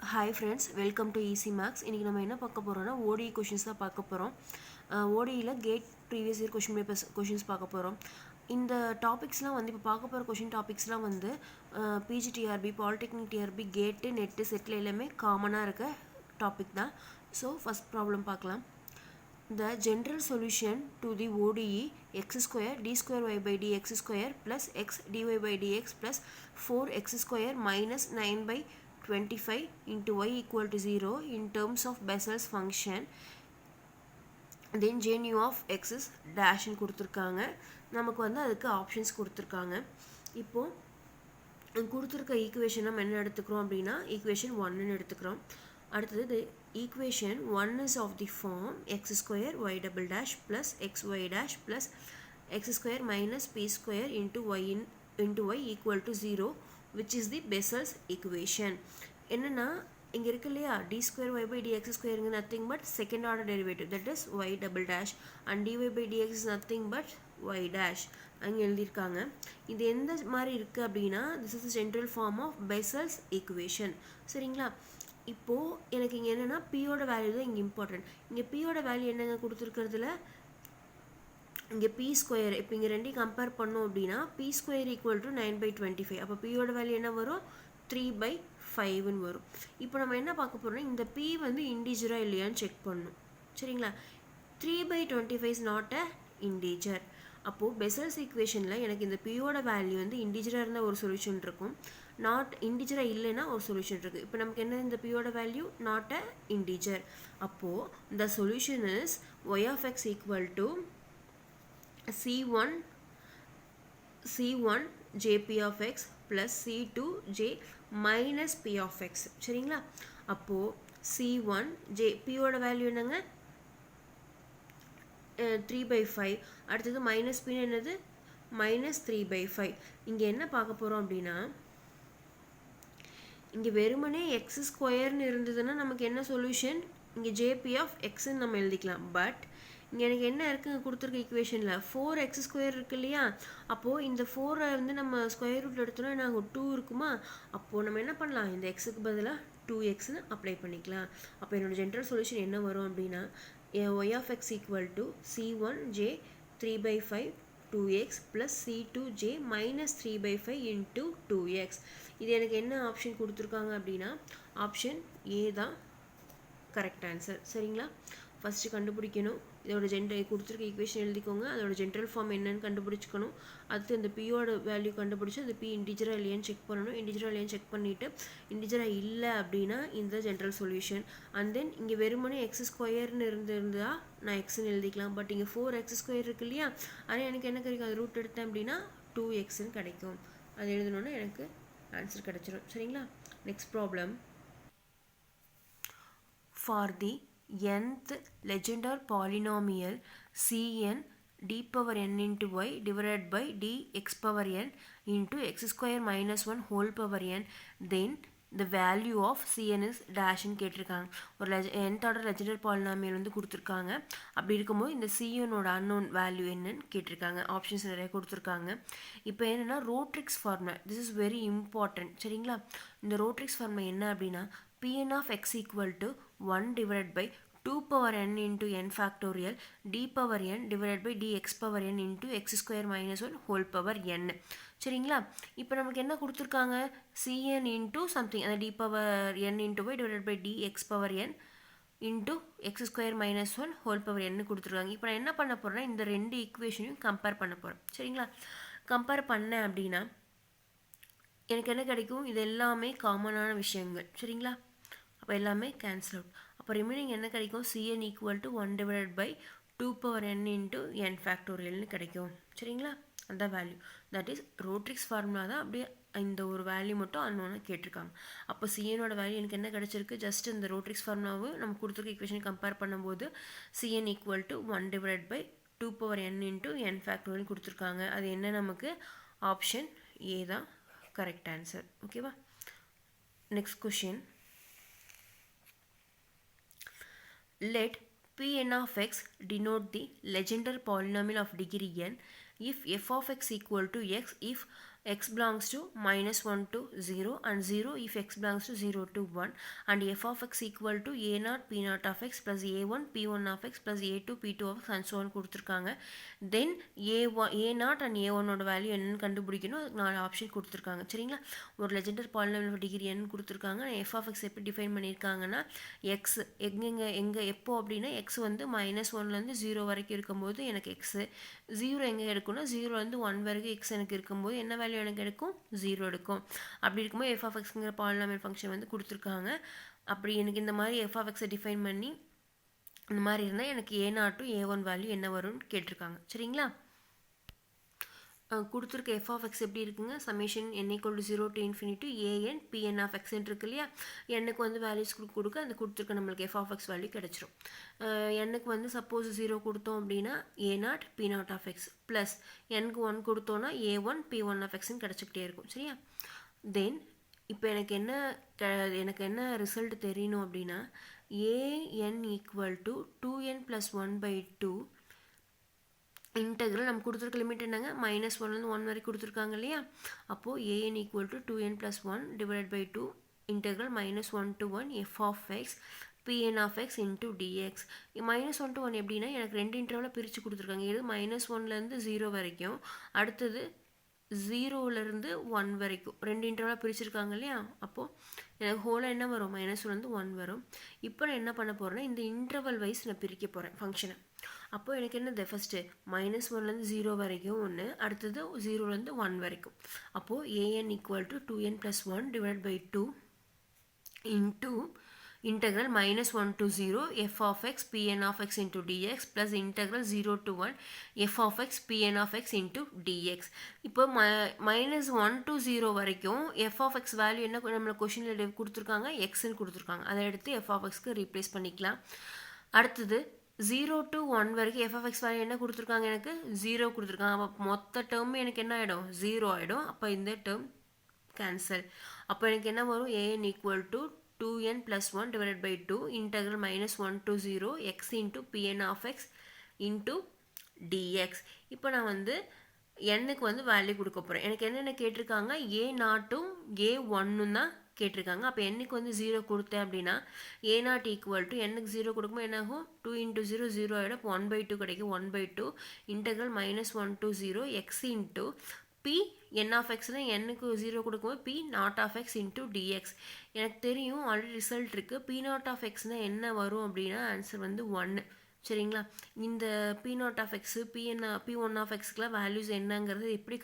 Hi friends, welcome to Easy Max. இன்னைக்கு நம்ம என்ன பார்க்க போறோம்னா ODE questions தான் பார்க்க போறோம். ODEல GATE previous year question papers questions பார்க்க போறோம். இந்த டாபிக்ஸ்லாம் வந்து இப்போ பார்க்க போற क्वेश्चन டாபிக்ஸ்லாம் வந்து PGTRB, polytechnic TRB, GATE, NET, செட்ல எல்லாமே காமனா இருக்க டாபிக் தான். So first problem பார்க்கலாம். The general solution to the ODE x square d square y by dx square plus x dy by dx plus 4x square minus 9 by 25 into y equal to 0 in terms of Bessel's function, then j nu of x is dash ன்னு கொடுத்துருக்காங்க. நமக்கு வந்து அதுக்கு options கொடுத்துருக்காங்க. இப்போ கொடுத்துருக்க equation நம்ம என்ன எடுத்துக்கிறோம் அப்படின்னா ஈக்குவேஷன் 1ன்னு எடுத்துக்கிறோம். அடுத்தது equation 1 is of the form x square y double dash plus xy dash plus x square minus p square into y equal to 0, which is the Bessel's equation. என்னன்னா இங்க இருக்கு இல்லையா d square y by dx square is nothing but second order derivative, that is y double dash, and dy by dx is nothing but y dash. அங்க எழுதிருக்காங்க. இது எந்த மாதிரி இருக்கு அப்படின்னா this is the general form of Bessel's equation. சரிங்களா? இப்போ எனக்கு இங்க என்னன்னா p ஓட வேல்யூ தான் இங்க இம்பார்ட்டன்ட். இங்க p ஓட வேல்யூ என்னங்க கொடுத்திருக்கிறதுல இங்க p ஸ்கொயர், இப்போ இங்க ரெண்டையும் கம்பேர் பண்ணோம் அப்படின்னா p ஸ்கொயர் ஈக்குவல் டு 9/25. அப்போ p ஓட வேல்யூ என்ன வரும்? 3/5 ன்னு வரும். இப்போ நம்ம என்ன பார்க்க போறோம்னா இந்த p வந்து இன்டிஜரா இல்லையான்னு செக் பண்ணணும். சரிங்களா? 3/25 is not a integer. அப்போ Bessel's equationல எனக்கு இந்த p ஓட வேல்யூ வந்து இன்டிஜரா இருந்தா ஒரு சொல்யூஷன் இருக்கும், நாட் இன்டிஜரா இல்லைன்னா ஒரு சொல்யூஷன் இருக்கு. இப்போ நமக்கு என்ன இந்த p ஓட வேல்யூ நாட் a integer. அப்போ the solution is y of x equal to c1 jp of x plus c2 j minus p of x. சரிங்களா? அப்போ c1 j p ஓட வேல்யூ என்னங்க 3/5. அடுத்தது மைனஸ் p என்னது minus 3/5. இங்க என்ன பார்க்க போறோம் அப்படின்னா இங்க வெறுமனே x ஸ்கொயர்னு இருந்ததுன்னா நமக்கு என்ன சொல்யூஷன்? இங்க jp of x ன்னு நம்ம எழுதிக்கலாம். பட் இங்க எனக்கு என்ன இருக்குங்க கொடுத்திருக்க ஈக்குவேஷன்ல 4x ஸ்கொயர் இருக்கு இல்லையா? அப்போ இந்த 4 வந்து நம்ம ஸ்கொயர் ரூட் எடுத்தோம்னா நாங்க 2 இருக்குமா? அப்போ நம்ம என்ன பண்ணலாம்? இந்த x க்கு பதிலா 2x ன்னு அப்ளை பண்ணிக்கலாம். அப்போ என்னோட ஜெனரல் சொல்யூஷன் என்ன வரும் அப்படின்னா y of x equal to c1 j 3/5 2x plus c2 j minus 3/5 into 2x. இது எனக்கு என்ன ஆப்ஷன் கொடுத்துருக்காங்க அப்படின்னா ஆப்ஷன் A தான் கரெக்ட் ஆன்சர். சரிங்களா? ஃபர்ஸ்ட் கண்டுபிடிக்கணும், இதோட ஜென்ரல் கொடுத்துருக்க ஈக்குவேஷன் எழுதிக்கோங்க, அதோட ஜென்ரல் ஃபார்ம் என்னன்னு கண்டுபிடிச்சிக்கணும். அடுத்து இந்த p ஓட வேல்யூ கண்டுபிடிச்சு அது p இன்டிஜரா இல்லையான்னு செக் பண்ணணும். இன்டிஜரா இல்லையான்னு செக் பண்ணிட்டு இன்டிஜரா இல்லை அப்படின்னா இந்த ஜென்ரல் சொல்யூஷன். அண்ட் தென் இங்கே வெறுமனே எக்ஸ் ஸ்கொயர்னு இருந்தா நான் எக்ஸ்ன்னு எழுதிக்கலாம். பட் இங்கே 4x ஸ்கொயர் இருக்கு இல்லையா? ஆனால் எனக்கு என்ன கிடைக்கும்? அது ரூட் எடுத்தேன் அப்படின்னா 2xன்னு கிடைக்கும். அது எழுதணுன்னா எனக்கு ஆன்சர் கிடைச்சிடும். சரிங்களா? Next problem. For the nth Legendre polynomial Cn d power n into y divided by dx power n into x square minus 1 whole power n, then the value of Cn is dash ன்னு கேட்டிருக்காங்க. ஒரு nth order Legendre polynomial வந்து கொடுத்துருக்காங்க. அப்படி இருக்கும்போது இந்த Cn ஓட unknown value என்னன்னு கேட்டிருக்காங்க. ஆப்ஷன்ஸ் நிறைய கொடுத்துருக்காங்க. இப்போ என்னன்னா Rodrigues formula, this is very important. சரிங்களா? இந்த ரோட்ரிக்ஸ் ஃபார்முலா என்ன அப்படின்னா Pn of x equal to 1 divided by 2 power n into n factorial d power n divided by dx power n into x square minus 1 whole power n. சரிங்களா? இப்போ நமக்கு என்ன கொடுத்துருக்காங்க? Cn into something, அந்த d power n into y divided by dx power n into x square minus 1 whole power n கொடுத்துருக்காங்க. இப்போ நான் என்ன பண்ண போறேன்னா இந்த ரெண்டு ஈக்குவேஷனையும் கம்பேர் பண்ண போறேன். சரிங்களா? கம்பேர் பண்ணேன் அப்படின்னா எனக்கு என்ன கிடைக்கும்? இது எல்லாமே காமனான விஷயங்கள். சரிங்களா? அப்போ எல்லாமே கேன்சல் அவுட். அப்போ ரிமைனிங் என்ன கிடைக்கும்? Cn equal to 1 divided by 2 power n into n factorialனு கிடைக்கும். சரிங்களா? அந்த value that is Rodrigues formula தான். அப்படியே இந்த ஒரு வேல்யூ மட்டும் அன்னோன்னு கேட்டிருக்காங்க. அப்போ Cnோட வேல்யூ எனக்கு என்ன கிடைச்சிருக்கு? ஜஸ்ட் இந்த ரோட்ரிக்ஸ் ஃபார்முலாவை நம்ம கொடுத்துருக்க ஈக்குவேஷன் கம்பேர் பண்ணும்போது Cn equal to 1 divided by 2 power n into n factorial கொடுத்துருக்காங்க. அது என்ன? நமக்கு ஆப்ஷன் A தான் correct answer. ஓகேவா? Next question. Let Pn of x denote the Legendre polynomial of degree n if f of x equal to x if x belongs to minus 1 to 0 and 0 if x belongs to 0 to 1 and f of x equal to a naught p naught of x plus a1 p1 of x plus a2 p2 of x and so on கொடுத்திருக்காங்க. then a naught and a1 ஓட value என்னன்னு கண்டுபிடிக்கணும். அதுக்கு 4 option கொடுத்திருக்காங்க. சரிங்களா? ஒரு Legendre polynomial degree என்னன்னு கொடுத்திருக்காங்க. f of x எப்படி டிஃபைன் பண்ணியிருக்காங்கன்னா x எங்க எப்போ அப்படின்னா x வந்து -1லேருந்து 0 வரைக்கும் இருக்கும்போது எனக்கு x 0 எங்கே எடுக்கும்னா 0லேருந்து 1 வரைக்கும் x எனக்கு இருக்கும்போது என்ன வேல்யூ எனக்கு எடுக்கும் 0 எடுக்கும். அப்படி இருக்கும்போது f of xங்கிற பாலினாமியல் ஃபங்க்ஷன் வந்து கொடுத்துருக்காங்க. அப்படி எனக்கு இந்த மாதிரி f of x டிஃபைன் பண்ணி இந்த மாதிரி இருந்தால் எனக்கு a0 to a1 வேல்யூ என்ன வரும்னு கேட்டிருக்காங்க. சரிங்களா? கொடுத்துருக்க f of x எப்படி இருக்குங்க summation n equal to 0 to infinity an pn of x இருக்கு இல்லையா? n-க்கு வந்து வேல்யூஸ் கொடுக்க அந்த கொடுத்துருக்க நம்மளுக்கு f of x வேல்யூ கிடைச்சிரும். n-க்கு வந்து சப்போஸ் 0 கொடுத்தோம் அப்படின்னா a0 p0 of x plus n-க்கு 1 கொடுத்தோன்னா a1 p1 of x கிடச்சிக்கிட்டே இருக்கும். சரியா? தென் இப்போ எனக்கு என்ன ரிசல்ட் தெரியணும் அப்படின்னா an equal to 2n plus 1 by 2 integral நம்ம கொடுத்துருக்க லிமிட் என்னங்க -1லேருந்து 1 வரைக்கும் கொடுத்துருக்காங்க இல்லையா? அப்போது an equal to 2n plus 1 divided by 2 integral -1 to 1 f of x pn of x into dx. -1 to 1 எப்படின்னா எனக்கு ரெண்டு இன்டர்வலாக பிரித்து கொடுத்துருக்காங்க. இது -1லேருந்து 0 வரைக்கும், அடுத்தது 0லேருந்து 1 வரைக்கும் ரெண்டு இன்டர்வலாக பிரிச்சுருக்காங்க இல்லையா? அப்போது எனக்கு ஹோலாக என்ன வரும் -1லேருந்து 1 வரும். இப்போ நான் என்ன பண்ண போகிறேன்னா இந்த இன்டர்வல் வைஸ் நான் பிரிக்க போகிறேன் ஃபங்க்ஷனை. அப்போது எனக்கு என்னது ஃபஸ்ட்டு -1லேருந்து 0 வரைக்கும் ஒன்று, அடுத்தது 0லேருந்து 1 வரைக்கும். அப்போது an equal to 2n plus 1 divided by 2 into integral -1 to 0 f of x pn of x into dx plus integral 0 to 1 f of x pn of x into dx. இப்போ -1 to 0 வரைக்கும் f of x value என்ன நம்மளை கொஷினில் கொடுத்துருக்காங்க xன்னு கொடுத்துருக்காங்க. அதை எடுத்து f of xக்கு replace பண்ணிக்கலாம். அடுத்தது 0 to 1 வரைக்கும் f of x வேல்யூ என்ன கொடுத்துருக்காங்க எனக்கு 0 கொடுத்துருக்காங்க. அப்போ மொத்த டேர்மே எனக்கு என்ன ஆகிடும் 0 ஆகிடும். அப்போ இந்த டேர்ம் கேன்சல். அப்போ எனக்கு என்ன வரும் an equal to 2n plus 1 divided by 2 integral -1 to 0 x into pn of x into dx. இப்போ நான் வந்து n-க்கு வந்து வேல்யூ கொடுக்க போகிறேன். எனக்கு என்னென்ன கேட்டிருக்காங்க a0ம் a1ம் தான் கேட்டிருக்காங்க. அப்போ n-க்கு வந்து 0 கொடுத்தேன் அப்படின்னா a0 ஈக்குவல் டு n-க்கு 0 கொடுக்கும்போது என்ன ஆகும் 2 into 0 0 ஆகிடும். அப்போ 1/2 கிடைக்கும். 1/2 integral -1 to 0 x into p n of x n-க்கு 0 கொடுக்கும்போது p naught of x into dx. எனக்கு தெரியும் ஆல்ரெடி ரிசல்ட் இருக்குது. p naught of x என்ன வரும் அப்படின்னா ஆன்சர் வந்து 1. சரிங்களா? இந்த p naught of x p1 of xக்குலாம் வேல்யூஸ் என்னங்கிறது எப்படி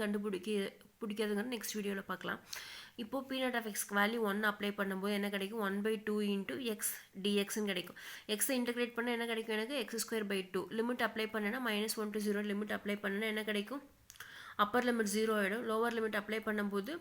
பிடிக்கிறதுங்கிறது நெக்ஸ்ட் வீடியோவில் பார்க்கலாம். இப்போது p naught of xக்கு வேல்யூ 1 அப்ளை பண்ணும்போது என்ன கிடைக்கும் 1/2 into x dxன்னு கிடைக்கும். எக்ஸை இன்டகிரேட் பண்ணால் என்ன கிடைக்கும் எனக்கு x²/2 லிமிட் அப்ளை பண்ணேன்னா -1 to 0 லிமிட் அப்ளை பண்ணேன்னா என்ன கிடைக்கும் அப்பர் லிமிட் 0 ஆகிடும். லோவர் லிமிட் அப்ளை பண்ணும்போது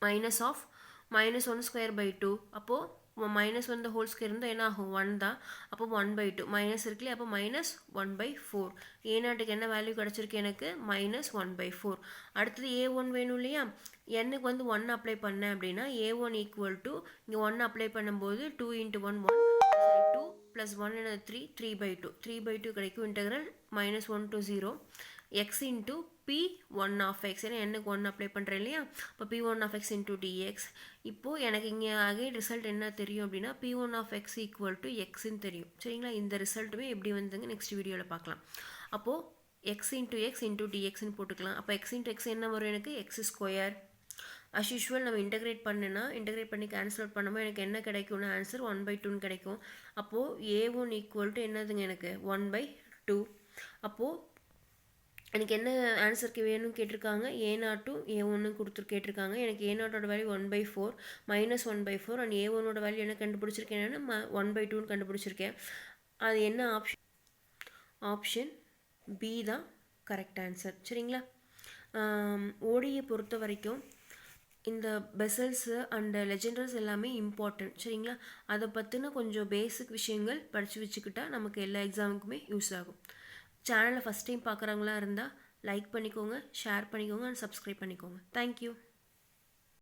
-1/2 அப்போது -1 the whole square இருந்தால் என்ன ஆகும் 1 தான். அப்போ 1/2 மைனஸ் இருக்குல்லையே, அப்போ -1/4. a0க்கு என்ன வேல்யூ கிடச்சிருக்கு எனக்கு -1/4. அடுத்தது a1 வேணும் இல்லையா? n-க்கு வந்து 1 அப்ளை பண்ணேன் அப்படின்னா a1 ஈக்குவல் டு இங்கே 1 அப்ளை பண்ணும்போது 2 into 1 1 2 + 1 என்னது 3/2 கிடைக்கும். Integral -1 to 0 x into p1 of x. ஏன்னா n-க்கு 1 அப்ளை பண்ணுறேன் இல்லையா? இப்போ p1 of x into dx. இப்போது எனக்கு இங்கே அகைன் ரிசல்ட் என்ன தெரியும் அப்படின்னா p1 of x equal to xன்னு தெரியும். சரிங்களா? இந்த ரிசல்ட்டுமே எப்படி வந்துங்க நெக்ஸ்ட் வீடியோவில் பார்க்கலாம். அப்போது x into x into dxன்னு போட்டுக்கலாம். அப்போ x into x என்ன வரும் எனக்கு x². அஸ் யூஷுவல் நம்ம இன்டகிரேட் பண்ணி கேன்சல் அவுட் பண்ணும்போது எனக்கு என்ன கிடைக்கும்னு ஆன்சர் 1/2ன்னு கிடைக்கும். அப்போது a1 ஈக்குவல் டு என்னதுங்க எனக்கு 1/2. அப்போது எனக்கு என்ன ஆன்சருக்கு வேணும்னு கேட்டிருக்காங்க a0 a1 கேட்டிருக்காங்க. எனக்கு a0ஓட வேல்யூ 1/4 -1/4 அண்ட் a1ஓட வேல்யூ என்ன கண்டுபிடிச்சிருக்கேன் 1/2ன்னு கண்டுபிடிச்சிருக்கேன். அது என்ன ஆப்ஷன் பி தான் கரெக்ட் ஆன்சர். சரிங்களா? ஓடியை பொறுத்த வரைக்கும் இந்த பெசல்ஸு அண்ட் லெஜெண்டர்ஸ் எல்லாமே இம்பார்ட்டன்ட். சரிங்களா? அதை பற்றின கொஞ்சம் பேசிக் விஷயங்கள் படித்து வச்சுக்கிட்டா நமக்கு எல்லா எக்ஸாமுக்குமே யூஸ் ஆகும். சேனலை ஃபஸ்ட் டைம் பார்க்குறவங்களா இருந்தால் லைக் பண்ணிக்கோங்க, ஷேர் பண்ணிக்கோங்க அண்ட் சப்ஸ்கிரைப் பண்ணிக்கோங்க. தேங்க்யூ.